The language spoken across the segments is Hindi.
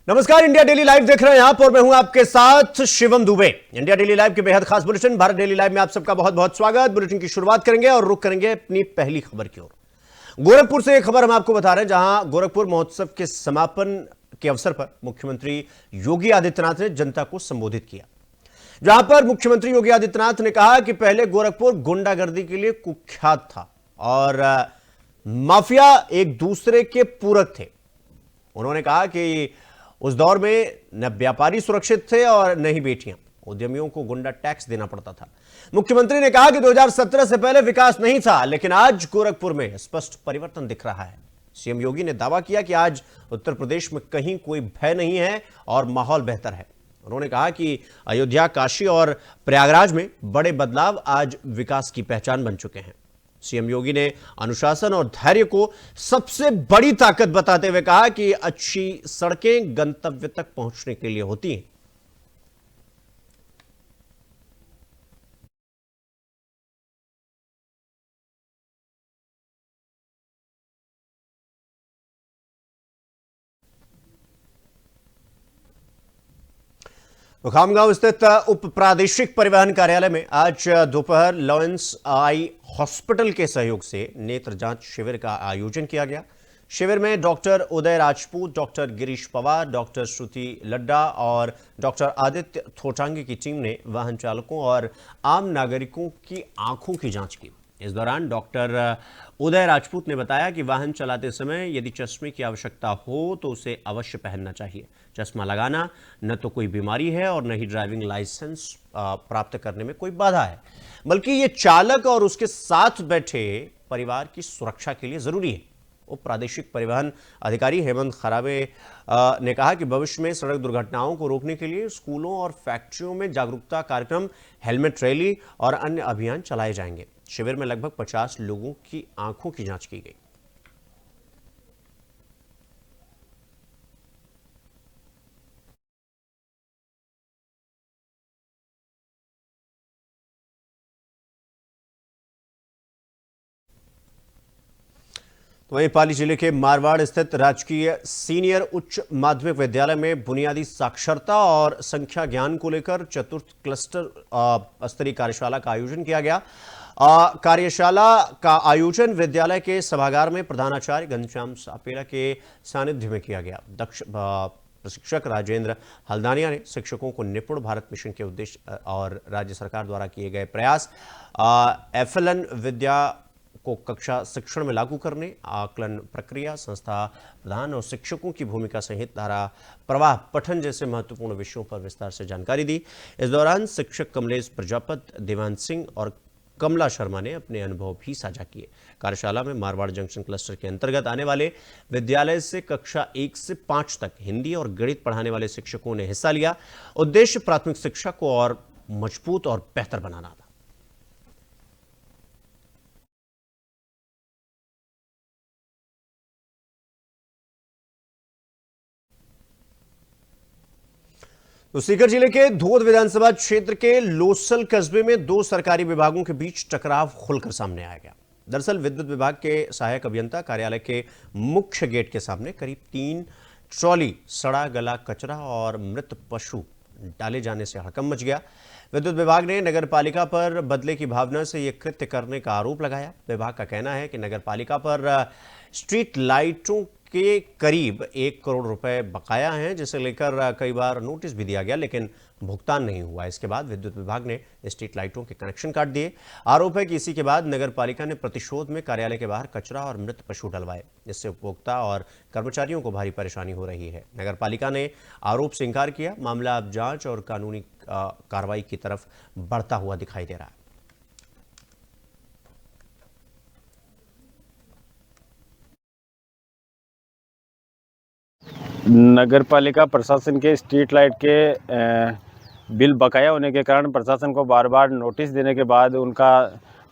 नमस्कार, इंडिया डेली लाइव देख रहे हैं आप और मैं हूं आपके साथ Shivam Dubey. India daily live के बेहद खास बुलेटिन भारत डेली लाइव में आप सबका बहुत बहुत स्वागत। बुलेटिन की शुरुआत करेंगे और रुख करेंगे अपनी पहली खबर की ओर। गोरखपुर से एक खबर हम आपको बता रहे हैं, जहां गोरखपुर महोत्सव के समापन के अवसर पर मुख्यमंत्री योगी आदित्यनाथ ने जनता को संबोधित किया। जहां पर मुख्यमंत्री योगी आदित्यनाथ ने कहा कि पहले गोरखपुर गुंडागर्दी के लिए कुख्यात था और माफिया एक दूसरे के पूरक थे। उन्होंने कहा कि उस दौर में न व्यापारी सुरक्षित थे और न ही बेटियां, उद्यमियों को गुंडा टैक्स देना पड़ता था। मुख्यमंत्री ने कहा कि 2017 से पहले विकास नहीं था, लेकिन आज गोरखपुर में स्पष्ट परिवर्तन दिख रहा है। सीएम योगी ने दावा किया कि आज उत्तर प्रदेश में कहीं कोई भय नहीं है और माहौल बेहतर है। उन्होंने कहा कि अयोध्या, काशी और प्रयागराज में बड़े बदलाव आज विकास की पहचान बन चुके हैं। सीएम योगी ने अनुशासन और धैर्य को सबसे बड़ी ताकत बताते हुए कहा कि अच्छी सड़कें गंतव्य तक पहुंचने के लिए होती हैं। खामगांव स्थित उप प्रादेशिक परिवहन कार्यालय में आज दोपहर लॉरेंस आई हॉस्पिटल के सहयोग से नेत्र जांच शिविर का आयोजन किया गया। शिविर में डॉक्टर उदय राजपूत, डॉक्टर गिरीश पवार, डॉक्टर श्रुति लड्डा और डॉक्टर आदित्य थोटांगे की टीम ने वाहन चालकों और आम नागरिकों की आंखों की जांच की। इस दौरान डॉक्टर उदय राजपूत ने बताया कि वाहन चलाते समय यदि चश्मे की आवश्यकता हो तो उसे अवश्य पहनना चाहिए। चश्मा लगाना न तो कोई बीमारी है और न ही ड्राइविंग लाइसेंस प्राप्त करने में कोई बाधा है, बल्कि ये चालक और उसके साथ बैठे परिवार की सुरक्षा के लिए जरूरी है। उप प्रादेशिक परिवहन अधिकारी हेमंत खरावे ने कहा कि भविष्य में सड़क दुर्घटनाओं को रोकने के लिए स्कूलों और फैक्ट्रियों में जागरूकता कार्यक्रम, हेलमेट रैली और अन्य अभियान चलाए जाएंगे। शिविर में लगभग 50 लोगों की आंखों की जांच की गई। तो वहीं पाली जिले के मारवाड़ स्थित राजकीय सीनियर उच्च माध्यमिक विद्यालय में बुनियादी साक्षरता और संख्या ज्ञान को लेकर चतुर्थ क्लस्टर स्तरीय कार्यशाला का आयोजन किया गया। कार्यशाला का आयोजन विद्यालय के सभागार में प्रधानाचार्य घनश्याम सापेला के सानिध्य में किया गया। दक्ष प्रशिक्षक राजेंद्र हल्दानिया ने शिक्षकों को निपुण भारत मिशन के उद्देश्य और राज्य सरकार द्वारा किए गए प्रयास, एफएलएन विद्या को कक्षा शिक्षण में लागू करने, आकलन प्रक्रिया, संस्था प्रधान और शिक्षकों की भूमिका सहित धारा प्रवाह पठन जैसे महत्वपूर्ण विषयों पर विस्तार से जानकारी दी। इस दौरान शिक्षक कमलेश प्रजापत, देवांश सिंह और कमला शर्मा ने अपने अनुभव भी साझा किए। कार्यशाला में मारवाड़ जंक्शन क्लस्टर के अंतर्गत आने वाले विद्यालय से कक्षा 1 से 5 तक हिंदी और गणित पढ़ाने वाले शिक्षकों ने हिस्सा लिया। उद्देश्य प्राथमिक शिक्षा को और मजबूत और बेहतर बनाना था। तो सीकर जिले के धोद विधानसभा क्षेत्र के लोसल कस्बे में दो सरकारी विभागों के बीच टकराव खुलकर सामने आया गया। दरअसल विद्युत विभाग के सहायक अभियंता कार्यालय के मुख्य गेट के सामने करीब 3 ट्रॉली सड़ा गला कचरा और मृत पशु डाले जाने से हड़कंप मच गया। विद्युत विभाग ने नगर पालिका पर बदले की भावना से यह कृत्य करने का आरोप लगाया। विभाग का कहना है कि नगर पालिका पर स्ट्रीट लाइटों के करीब 1 करोड़ रुपए बकाया हैं, जिसे लेकर कई बार नोटिस भी दिया गया, लेकिन भुगतान नहीं हुआ। इसके बाद विद्युत विभाग ने स्ट्रीट लाइटों के कनेक्शन काट दिए। आरोप है कि इसी के बाद नगर पालिका ने प्रतिशोध में कार्यालय के बाहर कचरा और मृत पशु डलवाए, जिससे उपभोक्ता और कर्मचारियों को भारी परेशानी हो रही है। नगर पालिका ने आरोप से इंकार किया। मामला अब जांच और कानूनी कार्रवाई की तरफ बढ़ता हुआ दिखाई दे रहा है। नगर पालिका प्रशासन के स्ट्रीट लाइट के बिल बकाया होने के कारण प्रशासन को बार बार नोटिस देने के बाद उनका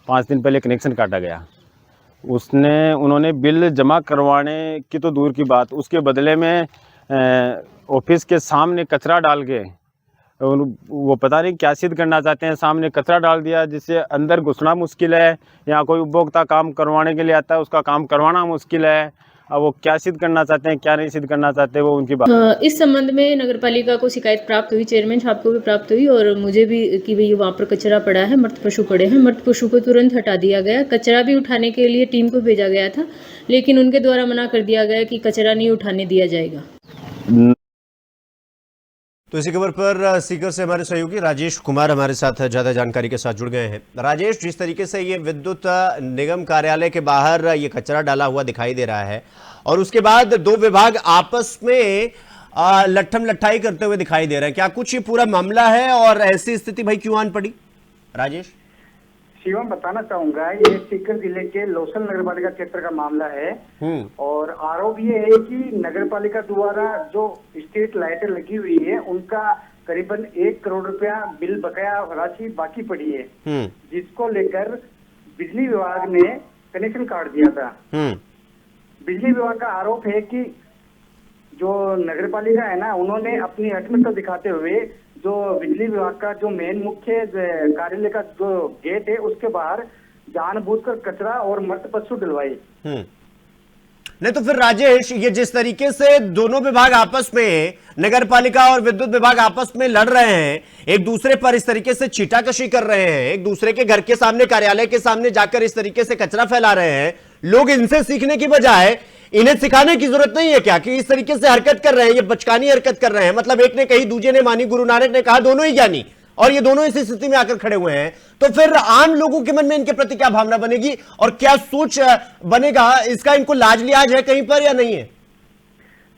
5 दिन पहले कनेक्शन काटा गया। उन्होंने बिल जमा करवाने की तो दूर की बात, उसके बदले में ऑफिस के सामने कचरा डाल के वो पता नहीं क्या सिद्ध करना चाहते हैं। सामने कचरा डाल दिया, जिससे अंदर घुसना मुश्किल है। यहाँ कोई उपभोक्ता काम करवाने के लिए आता है, उसका काम करवाना मुश्किल है। अब वो क्या सिद्ध करना चाहते हैं, क्या नहीं सिद्ध करना चाहते, वो उनकी बात। इस संबंध में नगर पालिका को शिकायत प्राप्त हुई, चेयरमैन साहब को भी प्राप्त हुई और मुझे भी, कि भाई वहाँ पर कचरा पड़ा है, मृत पशु पड़े हैं। मृत पशु को तुरंत हटा दिया गया। कचरा भी उठाने के लिए टीम को भेजा गया था, लेकिन उनके द्वारा मना कर दिया गया कि कचरा नहीं उठाने दिया जाएगा। तो इसी खबर पर सीकर से हमारे सहयोगी राजेश कुमार हमारे साथ ज्यादा जानकारी के साथ जुड़ गए हैं। राजेश, जिस तरीके से ये विद्युत निगम कार्यालय के बाहर ये कचरा डाला हुआ दिखाई दे रहा है और उसके बाद दो विभाग आपस में लट्ठम लट्ठाई करते हुए दिखाई दे रहे हैं, क्या कुछ ये पूरा मामला है और ऐसी स्थिति भाई क्यों आन पड़ी? राजेश शिवम, बताना चाहूंगा, ये सीकर जिले के लोसल नगर पालिका क्षेत्र का मामला है और आरोप ये है कि नगर पालिका द्वारा जो स्ट्रीट लाइटें लगी हुई है उनका करीबन 1 करोड़ रुपया बिल बकाया राशि बाकी पड़ी है, जिसको लेकर बिजली विभाग ने कनेक्शन काट दिया था। बिजली विभाग का आरोप है कि जो नगर पालिका है ना, उन्होंने अपनी हठमता दिखाते हुए जो बिजली विभाग का जो मेन मुख्य कार्यालय का जो गेट है उसके बाहर जानबूझकर कचरा और मृत पशु डलवाए। नहीं तो फिर राजेश, ये जिस तरीके से दोनों विभाग आपस में, नगर पालिका और विद्युत विभाग आपस में लड़ रहे हैं, एक दूसरे पर इस तरीके से छीटाकशी कर रहे हैं, एक दूसरे के घर के सामने, कार्यालय के सामने जाकर इस तरीके से कचरा फैला रहे हैं, लोग इनसे सीखने की बजाय इन्हें सिखाने की जरूरत नहीं है क्या कि इस तरीके से हरकत कर रहे हैं, ये बचकानी हरकत कर रहे हैं? मतलब एक ने कही, दूजे ने मानी, गुरु नानक ने कहा, दोनों ही ज्ञानी, और ये दोनों इस स्थिति में आकर खड़े हुए हैं। तो फिर आम लोगों के मन में इनके प्रति क्या भावना बनेगी और क्या सोच बनेगा? इसका इनको लाज लिहाज है कहीं पर या नहीं है?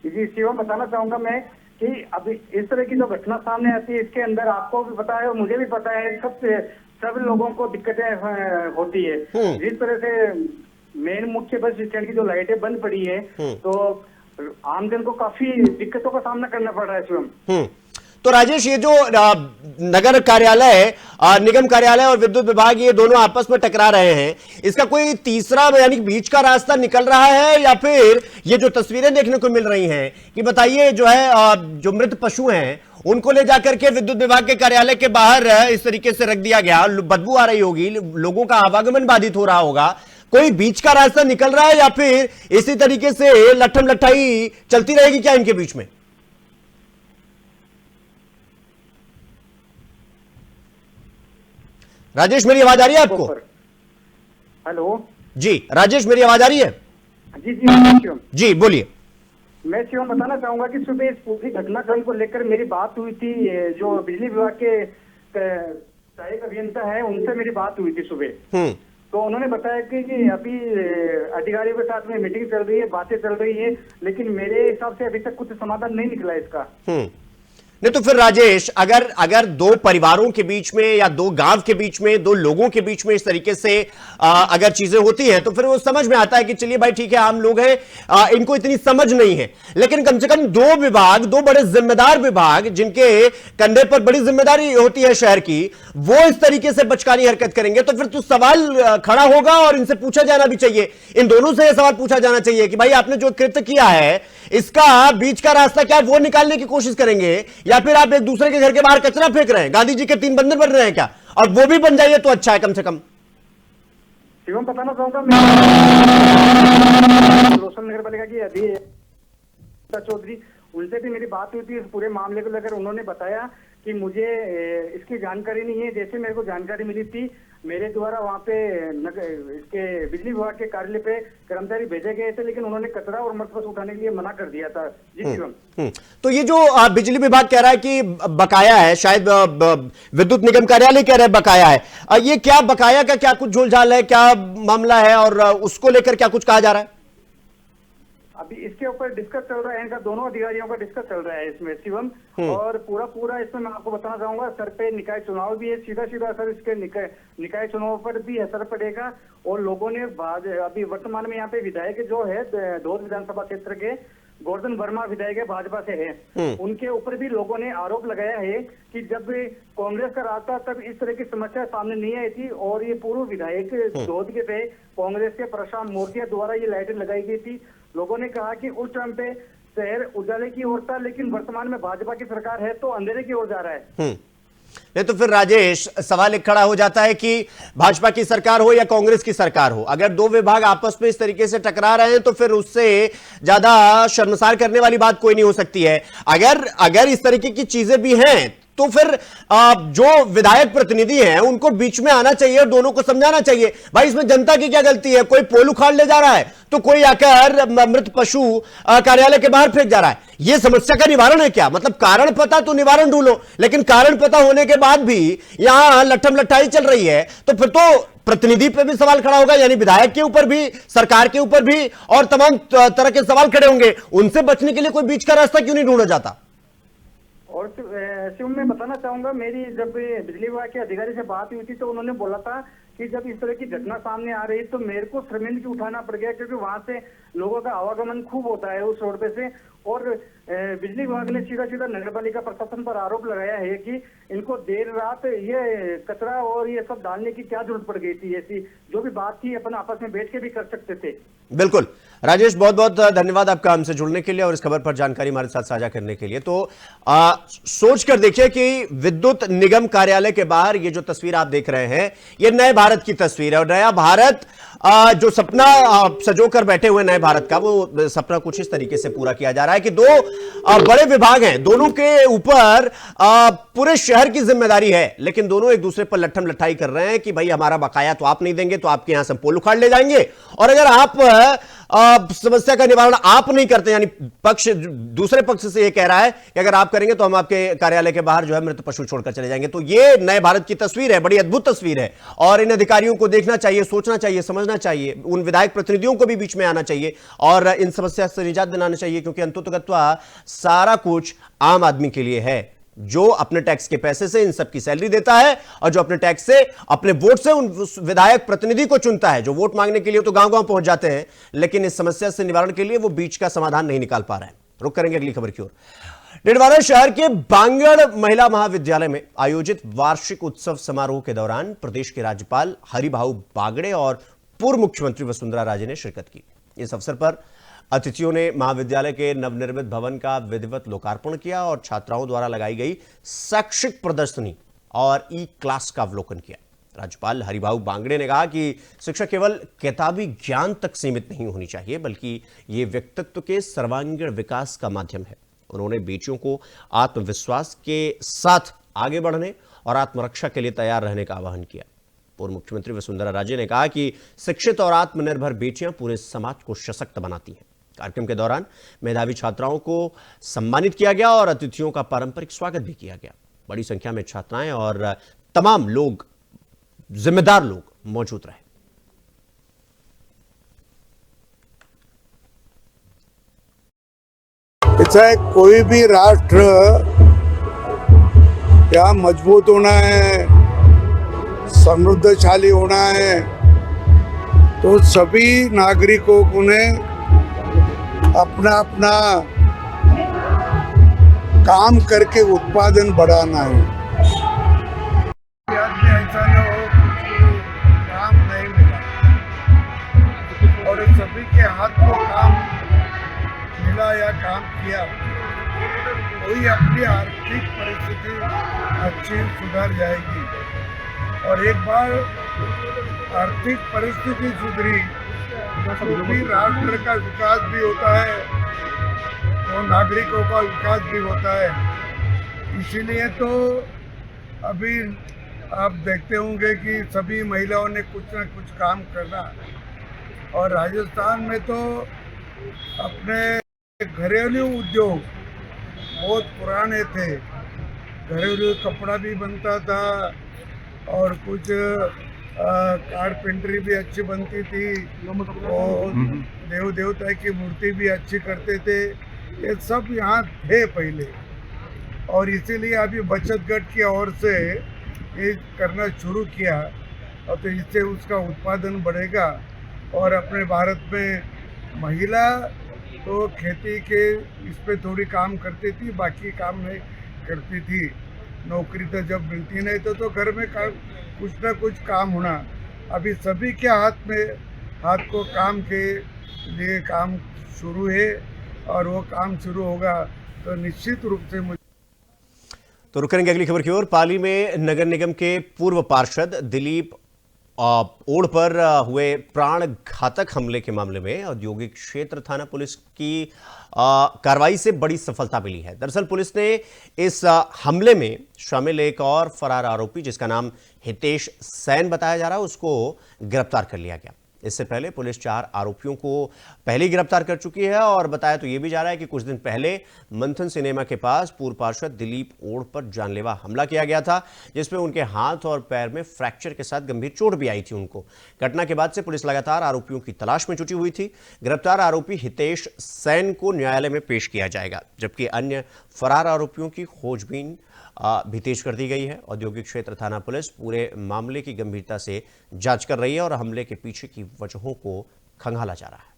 जी शिवम, बताना चाहूंगा मैं कि अभी इस तरह की जो घटना सामने आती है, इसके अंदर आपको भी पता है और मुझे भी पता है, सब लोगों को दिक्कतें होती है। जिस तरह से मेन मुख्य बस स्टैंड की जो लाइटें बंद पड़ी है, तो आमजन को काफी दिक्कतों का सामना करना पड़ रहा है शिवम। तो राजेश, ये जो नगर कार्यालय, निगम कार्यालय और विद्युत विभाग, ये दोनों आपस में टकरा रहे हैं, इसका कोई तीसरा यानी बीच का रास्ता निकल रहा है या फिर ये जो तस्वीरें देखने को मिल रही हैं कि बताइए जो है जो मृत पशु हैं उनको ले जाकर के विद्युत विभाग के कार्यालय के बाहर इस तरीके से रख दिया गया, बदबू आ रही होगी, लोगों का आवागमन बाधित हो रहा होगा, कोई बीच का रास्ता निकल रहा है या फिर इसी तरीके से लट्ठम लट्ठाई चलती रहेगी क्या इनके बीच में? राजेश, मेरी आवाज आ रही है आपको? हेलो जी राजेश, मेरी आवाज आ रही है? जी शिवम जी बोलिए। मैं शिवम बताना चाहूंगा कि सुबह इस पूरी घटनाक्रम को लेकर मेरी बात हुई थी, जो बिजली विभाग के सहायक अभियंता है उनसे मेरी बात हुई थी सुबह। तो उन्होंने बताया कि अभी अधिकारियों के साथ में मीटिंग चल रही है, बातें चल रही है, लेकिन मेरे हिसाब से अभी तक कुछ समाधान नहीं निकला इसका। नहीं तो फिर राजेश, अगर दो परिवारों के बीच में या दो गांव के बीच में, दो लोगों के बीच में इस तरीके से अगर चीजें होती हैं तो फिर वो समझ में आता है कि चलिए भाई ठीक है, आम लोग हैं, इनको इतनी समझ नहीं है। लेकिन कम से कम दो विभाग, दो बड़े जिम्मेदार विभाग जिनके कंधे पर बड़ी जिम्मेदारी होती है शहर की, वो इस तरीके से बचकानी हरकत करेंगे तो फिर तो सवाल खड़ा होगा और इनसे पूछा जाना भी चाहिए, इन दोनों से यह सवाल पूछा जाना चाहिए कि भाई आपने जो कृत्य किया है इसका बीच का रास्ता क्या वो निकालने की कोशिश करेंगे या फिर आप एक दूसरे के घर के बाहर कचरा फेंक रहे हैं, गांधी जी के 3 बंदर बन रहे हैं क्या? और वो भी बन जाइए तो अच्छा है कम से कम। शिवम बताना चाहूंगा, मैं रोशन नगर पालिका की अभी चौधरी, उनसे भी मेरी बात हुई थी इस पूरे मामले को लेकर। उन्होंने बताया कि मुझे इसकी जानकारी नहीं है, जैसे मेरे को जानकारी मिली थी मेरे द्वारा वहाँ पे इसके बिजली विभाग के कार्यालय पे कर्मचारी भेजे गए थे, लेकिन उन्होंने कचरा और मृत पशु उठाने के लिए मना कर दिया था। जी शिवम। तो ये जो बिजली विभाग कह रहा है कि बकाया है, शायद विद्युत निगम कार्यालय कह रहा है बकाया है, ये क्या बकाया का क्या कुछ झोलझाल है, क्या मामला है और उसको लेकर क्या कुछ कहा जा रहा है? अभी इसके ऊपर डिस्कस चल रहा है, इनका दोनों अधिकारियों का डिस्कस चल रहा है इसमें शिवम। और पूरा इसमें मैं आपको बताना चाहूंगा, सर पे निकाय चुनाव भी है, सीधा असर इसके निकाय चुनाव पर भी असर पड़ेगा। और लोगों ने अभी वर्तमान में यहाँ पे विधायक जो है धोद विधानसभा क्षेत्र के गोवर्धन वर्मा विधायक भाजपा से है, उनके ऊपर भी लोगों ने आरोप लगाया है कि जब कांग्रेस का राज था तब इस तरह की समस्या सामने नहीं आई थी और ये पूर्व विधायक धोद के पे कांग्रेस के प्रशांत मोर्तिया द्वारा ये लाइटें लगाई गई थी। लोगों ने कहा कि उस टाइम पे शहर उजाले की ओर था, लेकिन वर्तमान में भाजपा की सरकार है तो अंधेरे की ओर जा रहा है। नहीं तो फिर राजेश सवाल एक खड़ा हो जाता है कि भाजपा की सरकार हो या कांग्रेस की सरकार हो, अगर दो विभाग आपस में इस तरीके से टकरा रहे हैं तो फिर उससे ज्यादा शर्मसार करने वाली बात कोई नहीं हो सकती है। अगर इस तरीके की चीजें भी हैं तो फिर जो विधायक प्रतिनिधि हैं उनको बीच में आना चाहिए और दोनों को समझाना चाहिए, भाई इसमें जनता की क्या गलती है। कोई पोल उखाड़ ले जा रहा है तो कोई आकर मृत पशु कार्यालय के बाहर फेंक जा रहा है। यह समस्या का निवारण है क्या? मतलब कारण पता तो निवारण ढूंढो, लेकिन कारण पता होने के बाद भी यहां लट्ठम लट्ठाई चल रही है तो फिर तो प्रतिनिधि पे भी सवाल खड़ा होगा, यानी विधायक के ऊपर भी, सरकार के ऊपर भी, और तमाम तरह के सवाल खड़े होंगे। उनसे बचने के लिए कोई बीच का रास्ता क्यों नहीं ढूंढा जाता? और शिव मैं बताना चाहूंगा, मेरी जब बिजली विभाग के अधिकारी से बात हुई थी तो उन्होंने बोला था कि जब इस तरह की घटना सामने आ रही है तो मेरे को शर्मिंदगी उठाना पड़ गया, क्योंकि वहां से लोगों का आवागमन खूब होता है उस रोड पे से। और बिजली विभाग ने सीधा सीधा नगर पालिका प्रशासन पर आरोप लगाया है कि इनको देर रात ये कचरा और ये सब डालने की क्या जरूरत पड़ गई थी। ऐसी जो भी बात थी अपन आपस में बैठ के भी कर सकते थे। बिल्कुल राजेश, बहुत बहुत धन्यवाद आपका हमसे जुड़ने के लिए और इस खबर पर जानकारी हमारे साथ साझा करने के लिए। तो सोच कर देखिए कि विद्युत निगम कार्यालय के बाहर ये जो तस्वीर आप देख रहे हैं ये नए भारत की तस्वीर है, और नया भारत जो सपना सजोकर बैठे हुए नए भारत का, वो सपना कुछ इस तरीके से पूरा किया जा रहा है कि दो बड़े विभाग हैं, दोनों के ऊपर पूरे शहर की जिम्मेदारी है, लेकिन दोनों एक दूसरे पर लट्ठम लट्ठाई कर रहे हैं कि भाई हमारा बकाया तो आप नहीं देंगे तो आपके यहां से पोल उखाड़ ले जाएंगे, और अगर आप समस्या का निवारण आप नहीं करते, यानी पक्ष दूसरे पक्ष से यह कह रहा है कि अगर आप करेंगे तो हम आपके कार्यालय के बाहर जो है मृत पशु छोड़कर चले जाएंगे। तो ये नए भारत की तस्वीर है, बड़ी अद्भुत तस्वीर है, और इन अधिकारियों को देखना चाहिए, सोचना चाहिए, समझना चाहिए, उन विधायक प्रतिनिधियों को भी बीच में आना चाहिए और इन समस्या से निजात दिलाना चाहिए, क्योंकि अंततः सारा कुछ आम आदमी के लिए है, जो अपने टैक्स के पैसे से इन सब की सैलरी देता है और जो अपने टैक्स से, अपने वोट से उन विधायक प्रतिनिधि को चुनता है, जो वोट मांगने के लिए तो गांव-गांव पहुंच जाते हैं, लेकिन इस समस्या से निवारण के लिए वो बीच का समाधान नहीं निकाल पा रहे हैं। रुक करेंगे अगली खबर की ओर। डिडवाना शहर के बांगड़ महिला महाविद्यालय में आयोजित वार्षिक उत्सव समारोह के दौरान प्रदेश के राज्यपाल हरिभाऊ बागड़े और पूर्व मुख्यमंत्री वसुंधरा राजे ने शिरकत की। इस अवसर पर अतिथियों ने महाविद्यालय के नवनिर्मित भवन का विधिवत लोकार्पण किया और छात्राओं द्वारा लगाई गई शैक्षिक प्रदर्शनी और ई क्लास का अवलोकन किया। राज्यपाल हरिभाऊ बागड़े ने कहा कि शिक्षा केवल किताबी ज्ञान तक सीमित नहीं होनी चाहिए, बल्कि ये व्यक्तित्व के सर्वांगीण विकास का माध्यम है। उन्होंने बेटियों को आत्मविश्वास के साथ आगे बढ़ने और आत्मरक्षा के लिए तैयार रहने का आह्वान किया। पूर्व मुख्यमंत्री वसुंधरा राजे ने कहा कि शिक्षित और आत्मनिर्भर बेटियां पूरे समाज को सशक्त बनाती हैं। कार्यक्रम के दौरान मेधावी छात्राओं को सम्मानित किया गया और अतिथियों का पारंपरिक स्वागत भी किया गया। बड़ी संख्या में छात्राएं और तमाम लोग, जिम्मेदार लोग मौजूद रहे। चाहे कोई भी राष्ट्र क्या मजबूत होना है, समृद्धशाली होना है, तो सभी नागरिकों को ने अपना अपना काम करके उत्पादन बढ़ाना है। ऐसा न हो काम नहीं मिला और सभी के हाथ में काम मिला या काम किया, कोई अपनी आर्थिक परिस्थिति अच्छी सुधर जाएगी। और एक बार आर्थिक परिस्थिति सुधरी तो भी राष्ट्र का विकास भी होता है और नागरिकों का विकास भी होता है। इसीलिए तो अभी आप देखते होंगे कि सभी महिलाओं ने कुछ न कुछ काम करना, और राजस्थान में तो अपने घरेलू उद्योग बहुत पुराने थे, घरेलू कपड़ा भी बनता था और कुछ कारपेंटरी भी अच्छी बनती थी और देव देवता की मूर्ति भी अच्छी करते थे। ये सब यहाँ थे पहले, और इसीलिए अभी बचत गट की ओर से ये करना शुरू किया, और तो इससे उसका उत्पादन बढ़ेगा। और अपने भारत में महिला तो खेती के इस पे थोड़ी काम करती थी, बाकी काम नहीं करती थी। नौकरी तो जब मिलती नहीं तो घर में कुछ ना कुछ काम होना। अभी सभी के हाथ को काम के लिए काम शुरू है, और वो काम शुरू होगा तो निश्चित रूप से तो रुक करेंगे अगली खबर की ओर। पाली में नगर निगम के पूर्व पार्षद दिलीप ओढ़ पर हुए प्राण घातक हमले के मामले में औद्योगिक क्षेत्र थाना पुलिस की कार्रवाई से बड़ी सफलता मिली है। दरअसल पुलिस ने इस हमले में शामिल एक और फरार आरोपी, जिसका नाम हितेश सैन बताया जा रहा है, उसको गिरफ्तार कर लिया गया। इससे पहले पुलिस 4 आरोपियों को पहले ही गिरफ्तार कर चुकी है और बताया तो यह भी जा रहा है कि कुछ दिन पहले मंथन सिनेमा के पास पूर्व पार्षद दिलीप ओढ़ पर जानलेवा हमला किया गया था, जिसमें उनके हाथ और पैर में फ्रैक्चर के साथ गंभीर चोट भी आई थी उनको। घटना के बाद से पुलिस लगातार आरोपियों की तलाश में जुटी हुई थी। गिरफ्तार आरोपी हितेश सैन को न्यायालय में पेश किया जाएगा, जबकि अन्य फरार आरोपियों की खोजबीन भी तेज कर दी गई है। औद्योगिक क्षेत्र थाना पुलिस पूरे मामले की गंभीरता से जांच कर रही है और हमले के पीछे की वजहों को खंगाला जा रहा है।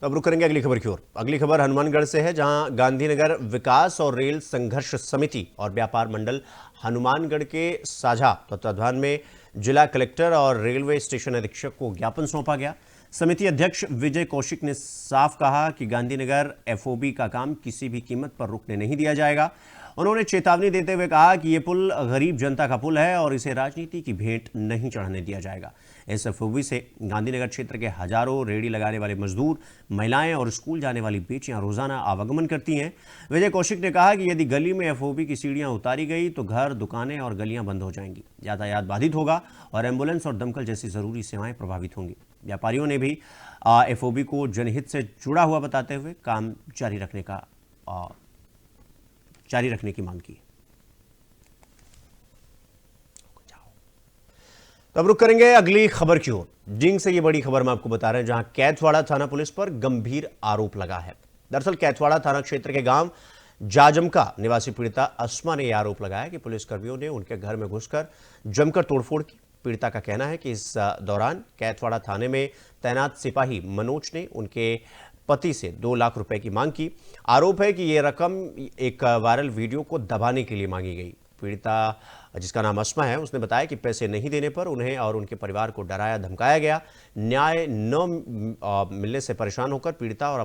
तो अब रुक करेंगे अगली खबर की ओर। अगली खबर हनुमानगढ़ से है, जहां गांधीनगर विकास और रेल संघर्ष समिति और व्यापार मंडल हनुमानगढ़ के साझा तत्वाधान में जिला कलेक्टर और रेलवे स्टेशन अधीक्षक को ज्ञापन सौंपा गया। समिति अध्यक्ष विजय कौशिक ने साफ कहा कि गांधीनगर एफओबी का काम किसी भी कीमत पर रुकने नहीं दिया जाएगा। उन्होंने चेतावनी देते हुए कहा कि यह पुल गरीब जनता का पुल है और इसे राजनीति की भेंट नहीं चढ़ने दिया जाएगा। इस एफओबी से गांधीनगर क्षेत्र के हजारों रेहड़ी लगाने वाले मजदूर, महिलाएं और स्कूल जाने वाली बेटियां रोजाना आवागमन करती हैं। विजय कौशिक ने कहा कि यदि गली में एफओबी की सीढ़ियां उतारी गई तो घर, दुकानें और गलियां बंद हो जाएंगी, यातायात बाधित होगा और एम्बुलेंस और दमकल जैसी जरूरी सेवाएं प्रभावित होंगी। व्यापारियों ने भी एफओबी को जनहित से जुड़ा हुआ बताते हुए काम जारी रखने की मांग की। तो अब रुक करेंगे अगली खबर की ओर। जिंग से ये बड़ी खबर हम आपको बता रहे हैं, जहां कैथवाड़ा थाना पुलिस पर गंभीर आरोप लगा है। दरअसल कैथवाड़ा थाना क्षेत्र के गांव जाजमका निवासी पीड़िता अस्मा ने यह आरोप लगाया कि पुलिसकर्मियों ने उनके घर में घुसकर जमकर तोड़फोड़ की। पीड़िता का कहना है कि इस दौरान कैथवाड़ा थाने में तैनात सिपाही मनोज ने उनके पति से 2 लाख रुपए की मांग की। आरोप है कि यह रकम एक वायरल वीडियो को दबाने के लिए मांगी गई। पीड़िता, जिसका नाम अस्मा है, उसने बताया कि पैसे नहीं देने पर उन्हें और उनके परिवार को डराया धमकाया गया। न्याय न मिलने से परेशान होकर पीड़िता और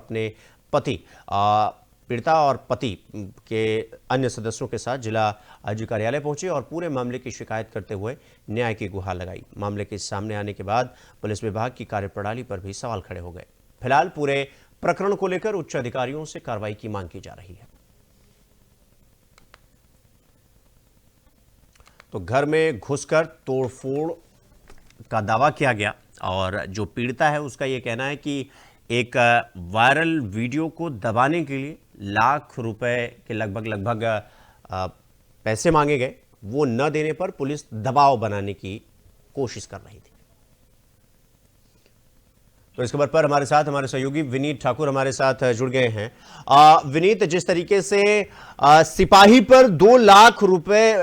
पति के अन्य सदस्यों के साथ जिला आईजी कार्यालय पहुंचे और पूरे मामले की शिकायत करते हुए न्याय की गुहार लगाई। मामले के सामने आने के बाद पुलिस विभाग की कार्यप्रणाली पर भी सवाल खड़े हो गए। फिलहाल पूरे प्रकरण को लेकर उच्च अधिकारियों से कार्रवाई की मांग की जा रही है। तो घर में घुसकर तोड़फोड़ का दावा किया गया और जो पीड़िता है उसका यह कहना है कि एक वायरल वीडियो को दबाने के लिए लाख रुपए के लगभग पैसे मांगे गए। वो न देने पर पुलिस दबाव बनाने की कोशिश कर रही थी। तो इस खबर पर हमारे साथ हमारे सहयोगी विनीत ठाकुर हमारे साथ जुड़ गए हैं। विनीत, जिस तरीके से सिपाही पर 2 लाख रुपए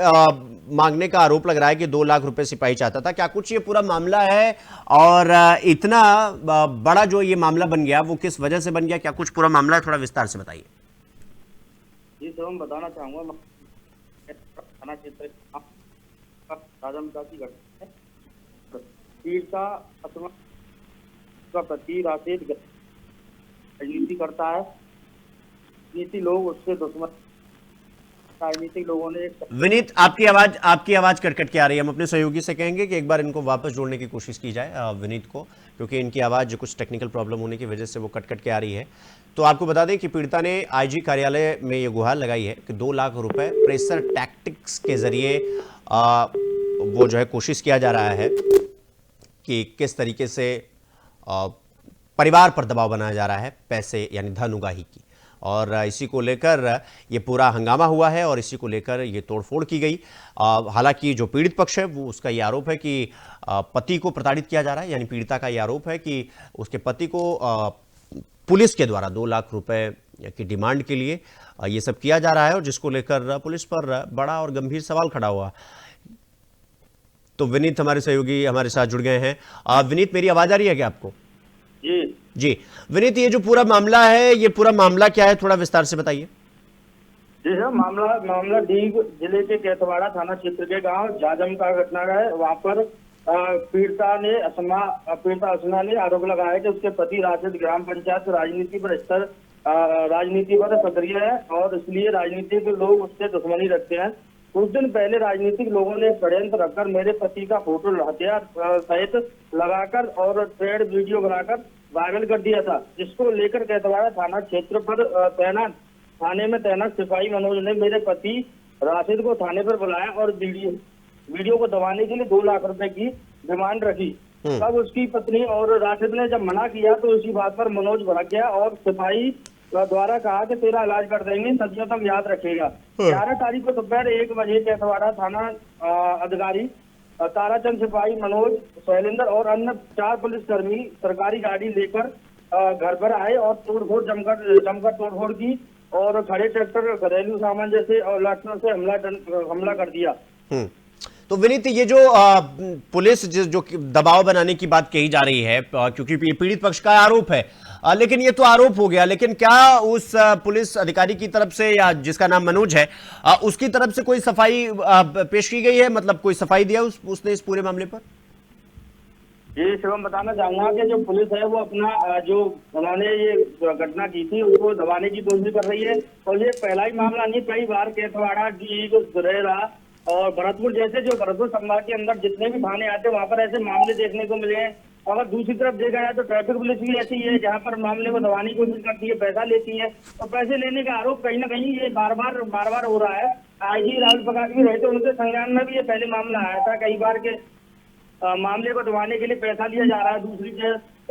मांगने का आरोप लग रहा है कि 2 लाख रुपए सिपाही चाहता था, क्या कुछ ये पूरा मामला है और इतना बड़ा जो ये मामला बन गया वो किस वजह से बन गया, क्या कुछ पूरा मामला है, थोड़ा विस्तार से बताइए। जी सर, मैं बताना चाहूँगा थाना क्षेत्र की घटना है। पीड़िता का पति राशि राजनीति करता है। नीति लोग उससे दुश्मन, राजनीतिक लोगों ने। विनीत, आपकी आवाज कट के आ रही है। हम अपने सहयोगी से कहेंगे कि एक बार इनको वापस जोड़ने की कोशिश की जाए, विनीत को, क्योंकि इनकी आवाज कुछ टेक्निकल प्रॉब्लम होने की वजह से वो कट के आ रही है। तो आपको बता दें कि पीड़िता ने आईजी कार्यालय में ये गुहार लगाई है कि 2 लाख रुपए प्रेशर टैक्टिक्स के जरिए वो जो है कोशिश किया जा रहा है कि किस तरीके से परिवार पर दबाव बनाया जा रहा है, पैसे यानी धन उगाही की। और इसी को लेकर ये पूरा हंगामा हुआ है और इसी को लेकर ये तोड़फोड़ की गई। हालांकि जो पीड़ित पक्ष है वो उसका ये आरोप है कि पति को प्रताड़ित किया जा रहा है, यानी पीड़िता का ये आरोप है कि उसके पति को पुलिस के द्वारा 2 लाख रुपए की डिमांड के लिए ये सब किया जा रहा है और जिसको लेकर पुलिस पर बड़ा और गंभीर सवाल खड़ा हुआ। तो विनीत हमारे सहयोगी हमारे साथ जुड़ गए हैं। विनीत, मेरी आवाज आ रही है क्या आपको? जी विनीत, ये जो पूरा मामला है, ये पूरा मामला क्या है, थोड़ा विस्तार से बताइए। जी सर, मामला डीग जिले के कैथवाड़ा थाना क्षेत्र के गांव जाजम का घटना है। वहां पर पीड़िता असमा ने आरोप लगाया कि उसके पति राशिद ग्राम पंचायत राजनीति पर सक्रिय है और इसलिए राजनीतिक लोग उससे दुश्मनी रखते हैं। कुछ दिन पहले राजनीतिक लोगों ने षड्यंत्र रखकर मेरे पति का फोटो हथियार सहित लगाकर और ट्रेड वीडियो बनाकर वायरल कर दिया था, जिसको लेकर कैतवाड़ा थाना क्षेत्र पर थाने में तैनात सिपाही मनोज ने मेरे पति राशिद को थाने पर बुलाया और वीडियो को दबाने के लिए 2 लाख रुपए की डिमांड रखी। तब उसकी पत्नी और राशिद ने जब मना किया तो इसी बात पर मनोज भड़क गया और सिपाही द्वारा कहा कि तेरा इलाज कर देंगे, सदियों तक याद रखेगा। 11 तारीख को दोपहर 1 बजे कैतवाड़ा थाना अधिकारी ताराचंद, सिपाही मनोज, शैलेंद्र और अन्य 4 पुलिसकर्मी सरकारी गाड़ी लेकर घर पर आए और जमकर तोड़फोड़ की और खड़े ट्रैक्टर, घरेलू सामान जैसे और लाठियों से हमला कर दिया। तो विनीत, ये जो पुलिस जो दबाव बनाने की बात कही जा रही है, क्योंकि पीड़ित पक्ष का आरोप है, लेकिन ये तो आरोप हो गया, लेकिन क्या उस पुलिस अधिकारी की तरफ से या जिसका नाम मनोज है उसकी तरफ से कोई सफाई पेश की गई है, मतलब कोई सफाई दिया उसने इस पूरे मामले पर? जी शिवम, बताना चाहूंगा कि जो पुलिस है वो अपना जो उन्होंने ये घटना की थी उसको दबाने की कोशिश कर रही है और ये पहला ही मामला नहीं, कई बार कैतवाड़ा, डीग, गुरेरा और भरतपुर जैसे जो भरतपुर संभाग के अंदर जितने भी थाने आते हैं वहां पर ऐसे मामले देखने को मिले हैं। अगर दूसरी तरफ देखा जाए तो ट्रैफिक पुलिस भी ऐसी है जहां पर मामले को दबाने की कोशिश करती है, पैसा लेती है और पैसे लेने का आरोप कहीं ना कहीं ये बार बार हो रहा है। आईजी राहुल प्रकाश भी रहते, उनके संज्ञान में भी ये पहले मामला आया था, कई बार के मामले को दबाने के लिए पैसा लिया जा रहा है। दूसरी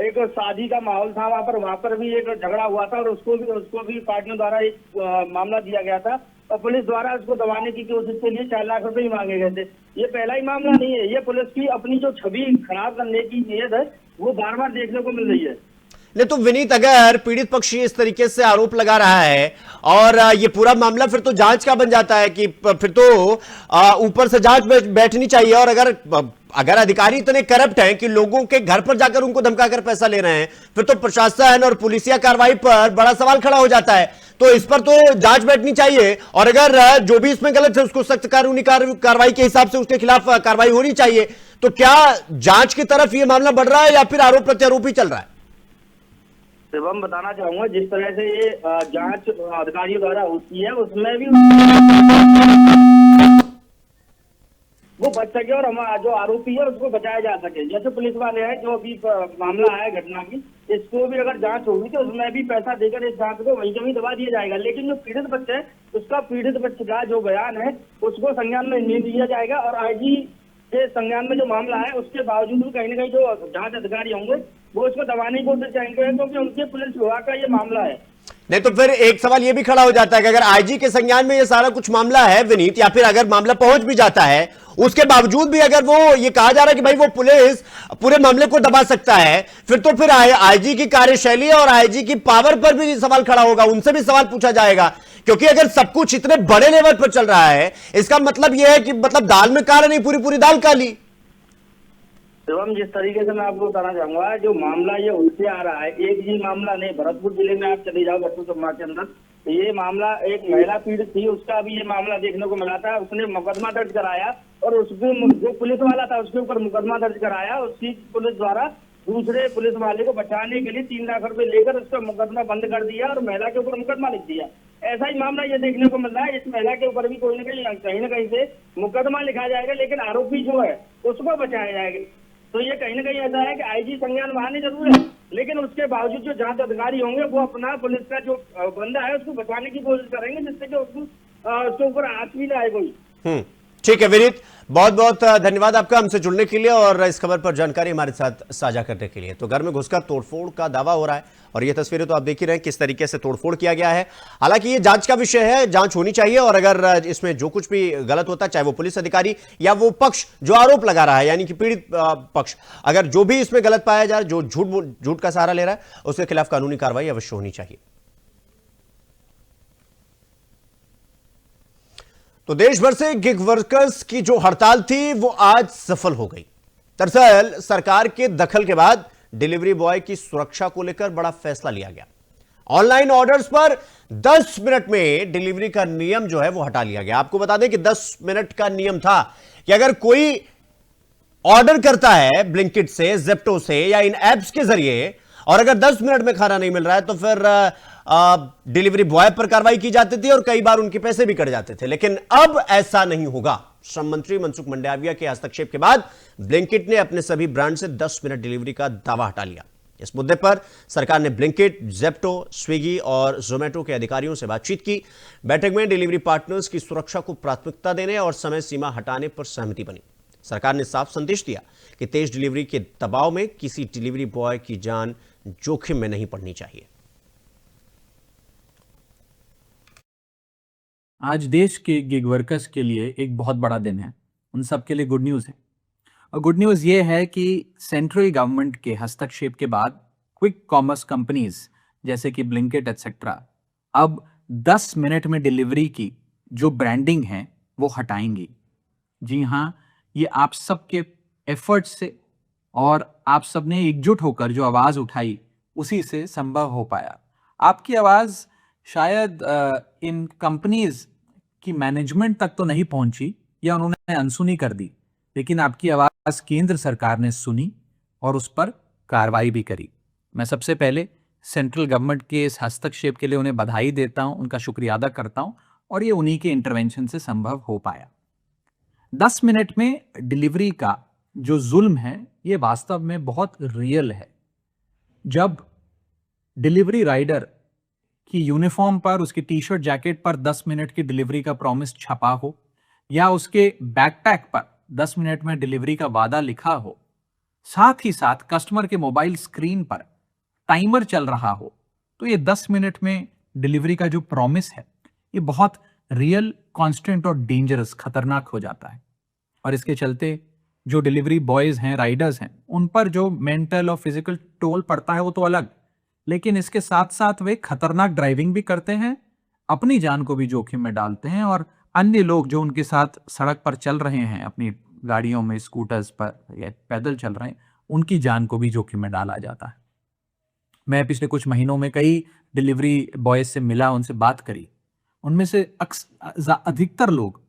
एक शादी का माहौल था वहां पर भी एक झगड़ा हुआ था और उसको भी पार्टियों द्वारा एक मामला दिया गया था और पुलिस द्वारा उसको दबाने की कोशिश के लिए 4 लाख रुपए ही मांगे गए थे। ये पहला ही मामला नहीं है, ये पुलिस की अपनी जो छवि खराब करने की नीयत है वो बार बार देखने को मिल रही है। नहीं तो विनीत, अगर पीड़ित पक्ष इस तरीके से आरोप लगा रहा है और ये पूरा मामला फिर तो जांच का बन जाता है कि फिर तो ऊपर से जांच बैठनी चाहिए। और अगर अधिकारी इतने करप्ट हैं कि लोगों के घर पर जाकर उनको धमकाकर पैसा ले रहे हैं, फिर तो प्रशासन और पुलिसिया कार्रवाई पर बड़ा सवाल खड़ा हो जाता है। तो इस पर तो जांच बैठनी चाहिए और अगर जो भी इसमें गलत है उसको सख्त कानूनी कार्रवाई के हिसाब से उसके खिलाफ कार्रवाई होनी चाहिए। तो क्या जांच की तरफ ये मामला बढ़ रहा है या फिर आरोप प्रत्यारोप ही चल रहा है? शिवम, बताना चाहूंगा जिस तरह से ये जांच अधिकारियों द्वारा होती है उसमें भी वो बच सके और हम जो आरोपी है उसको बचाया जा सके। जैसे पुलिस वाले हैं जो अभी मामला है घटना की, इसको भी अगर जांच होगी तो उसमें भी पैसा देकर इस जांच को वहीं कहीं दबा दिया जाएगा। लेकिन जो पीड़ित पक्ष है उसका पीड़ित पक्ष का जो बयान है उसको संज्ञान में नहीं लिया जाएगा और आईजी के संज्ञान में जो मामला है उसके बावजूद भी कहीं ना कहीं जो जांच अधिकारी होंगे वो उसको दबाने की कोशिश करेंगे क्योंकि उनके पुलिस विभाग का ये मामला है। नहीं तो फिर एक सवाल ये भी खड़ा हो जाता है कि अगर आईजी के संज्ञान में ये सारा कुछ मामला है विनीत, या फिर अगर मामला पहुंच भी जाता है उसके बावजूद भी अगर वो ये कहा जा रहा है कि भाई वो पुलिस पूरे मामले को दबा सकता है, फिर आईजी की कार्यशैली और आईजी की पावर पर भी सवाल खड़ा होगा, उनसे भी सवाल पूछा जाएगा। क्योंकि अगर सब कुछ इतने बड़े लेवल पर चल रहा है इसका मतलब यह है कि मतलब दाल में काला नहीं, पूरी दाल काली। एवं जिस तरीके से मैं आपको बताना चाहूंगा जो मामला ये उनसे आ रहा है, एक ही मामला नहीं, भरतपुर जिले में आप चले जाओ भरतपुर समाज के अंदर, ये मामला एक महिला पीड़ित थी उसका भी ये मामला देखने को मिला था। उसने मुकदमा दर्ज कराया और उसके जो पुलिस वाला था उसके ऊपर मुकदमा दर्ज कराया। उसकी पुलिस द्वारा दूसरे पुलिस वाले को बचाने के लिए 3 लाख रुपए लेकर उसका मुकदमा बंद कर दिया और महिला के ऊपर मुकदमा लिख दिया। ऐसा ही मामला ये देखने को मिल रहा है, इस महिला के ऊपर भी कोई ना कहीं से मुकदमा लिखा जाएगा लेकिन आरोपी जो है उसको बचाया जाएगा। तो ये कहीं ना कहीं ऐसा है कि आईजी संज्ञान वहां जरूर है लेकिन उसके बावजूद जो जांच अधिकारी होंगे वो अपना पुलिस का जो बंदा है उसको बचाने की कोशिश करेंगे जिससे कि उसके ऊपर हाथ भी ना आए कोई। ठीक है विनीत, बहुत बहुत धन्यवाद आपका हमसे जुड़ने के लिए और इस खबर पर जानकारी हमारे साथ साझा करने के लिए। तो घर में घुसकर तोड़फोड़ का दावा हो रहा है और ये तस्वीरें तो आप देख ही रहे हैं किस तरीके से तोड़फोड़ किया गया है। हालांकि ये जांच का विषय है, जांच होनी चाहिए और अगर इसमें जो कुछ भी गलत होता है, चाहे वो पुलिस अधिकारी या वो पक्ष जो आरोप लगा रहा है यानी कि पीड़ित पक्ष, अगर जो भी इसमें गलत पाया जाए, जो झूठ का सहारा ले रहा है, उसके खिलाफ कानूनी कार्रवाई अवश्य होनी चाहिए। तो देश भर से गिग वर्कर्स की जो हड़ताल थी वो आज सफल हो गई। दरअसल सरकार के दखल के बाद डिलीवरी बॉय की सुरक्षा को लेकर बड़ा फैसला लिया गया। ऑनलाइन ऑर्डर्स पर 10 मिनट में डिलीवरी का नियम जो है वो हटा लिया गया। आपको बता दें कि 10 मिनट का नियम था कि अगर कोई ऑर्डर करता है ब्लिंकिट से, जेप्टो से या इन एप्स के जरिए, और अगर 10 मिनट में खाना नहीं मिल रहा है तो फिर डिलीवरी बॉय पर कार्रवाई की जाती थी और कई बार उनके पैसे भी कट जाते थे। लेकिन अब ऐसा नहीं होगा। श्रम मंत्री मनसुख मंडाविया के हस्तक्षेप के बाद ब्लिंकिट ने अपने सभी ब्रांड से 10 मिनट डिलीवरी का दावा हटा लिया। इस मुद्दे पर सरकार ने ब्लिंकिट, जेप्टो, स्विगी और जोमेटो के अधिकारियों से बातचीत की। बैठक में डिलीवरी पार्टनर्स की सुरक्षा को प्राथमिकता देने और समय सीमा हटाने पर सहमति बनी। सरकार ने साफ संदेश दिया कि तेज डिलीवरी के दबाव में किसी डिलीवरी बॉय की जान जोखिम में नहीं पड़नी चाहिए। आज देश के गिग वर्कर्स के लिए एक बहुत बड़ा दिन है। उन सब के लिए गुड न्यूज़ है, और गुड न्यूज़ ये है कि सेंट्रल गवर्नमेंट के हस्तक्षेप के बाद क्विक कॉमर्स कंपनीज जैसे कि ब्लिंकिट एटसेट्रा अब 10 मिनट में डिलीवरी की जो ब्रांडिंग है वो हटाएंगी। जी हाँ, ये आप सबके एफर्ट से और आप सब ने एकजुट होकर जो आवाज़ उठाई उसी से संभव हो पाया। आपकी आवाज़ शायद इन कंपनीज की मैनेजमेंट तक तो नहीं पहुंची या उन्होंने अनसुनी कर दी, लेकिन आपकी आवाज़ केंद्र सरकार ने सुनी और उस पर कार्रवाई भी करी। मैं सबसे पहले सेंट्रल गवर्नमेंट के इस हस्तक्षेप के लिए उन्हें बधाई देता हूं, उनका शुक्रिया अदा करता हूं, और ये उन्हीं के इंटरवेंशन से संभव हो पाया। 10 मिनट में डिलीवरी का जो जुल्म है ये वास्तव में बहुत रियल है। जब डिलीवरी राइडर की यूनिफॉर्म पर, उसकी टी शर्ट जैकेट पर 10 मिनट की डिलीवरी का प्रॉमिस छपा हो, या उसके बैकपैक पर 10 मिनट में डिलीवरी का वादा लिखा हो, साथ ही साथ कस्टमर के मोबाइल स्क्रीन पर टाइमर चल रहा हो, तो ये 10 मिनट में डिलीवरी का जो प्रॉमिस है ये बहुत रियल, कांस्टेंट और डेंजरस, खतरनाक हो जाता है। और इसके चलते जो डिलीवरी बॉयज हैं, राइडर्स हैं, उन पर जो मेंटल और फिजिकल टोल पड़ता है वो तो अलग, लेकिन इसके साथ साथ वे खतरनाक ड्राइविंग भी करते हैं, अपनी जान को भी जोखिम में डालते हैं, और अन्य लोग जो उनके साथ सड़क पर चल रहे हैं, अपनी गाड़ियों में, स्कूटर्स पर या पैदल चल रहे हैं, उनकी जान को भी जोखिम में डाला जाता है। मैं पिछले कुछ महीनों में कई डिलीवरी बॉयज से मिला, उनसे बात करी। उनमें से अधिकतर लोग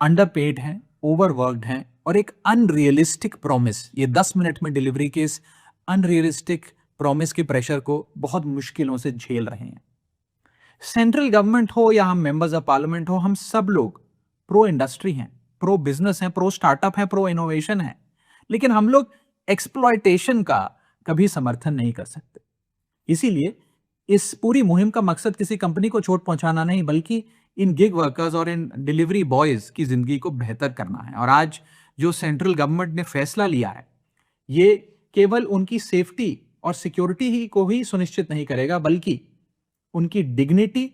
अंडरपेड हैं, ओवरवर्क्ड हैं, और एक अनरियलिस्टिक प्रॉमिस, ये 10 मिनट में डिलीवरी के इस अनरियलिस्टिक प्रॉमिस के प्रेशर को बहुत मुश्किलों से झेल रहे हैं। सेंट्रल गवर्नमेंट हो या हम मेंबर्स ऑफ पार्लियामेंट हो, हम सब लोग प्रो इंडस्ट्री हैं, प्रो बिजनेस हैं, प्रो स्टार्टअप हैं, प्रो इनोवेशन हैं, लेकिन हम लोग एक्सप्लॉयटेशन का कभी समर्थन नहीं कर सकते। इसीलिए इस पूरी मुहिम का मकसद किसी कंपनी को चोट पहुंचाना नहीं, बल्कि इन गिग वर्कर्स और इन डिलीवरी बॉयज की जिंदगी को बेहतर करना है। और आज जो सेंट्रल गवर्नमेंट ने फैसला लिया है, ये केवल उनकी सेफ्टी और सिक्योरिटी ही को ही सुनिश्चित नहीं करेगा, बल्कि उनकी डिग्निटी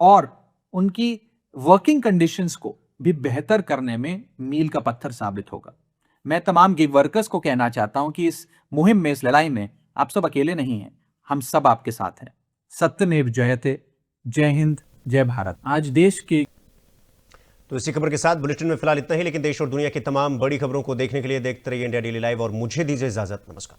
और उनकी वर्किंग कंडीशंस को भी बेहतर करने में मील का पत्थर साबित होगा। मैं तमाम गिग वर्कर्स को कहना चाहता हूं कि इस मुहिम में, इस लड़ाई में आप सब अकेले नहीं हैं, हम सब आपके साथ हैं। सत्यमेव जयते। जय हिंद, जय भारत। आज देश के तो इसी खबर के साथ बुलेटिन में फिलहाल इतना ही, लेकिन देश और दुनिया की तमाम बड़ी खबरों को देखने के लिए देखते रहिए इंडिया डेली लाइव, और मुझे दीजिए इजाजत। नमस्कार।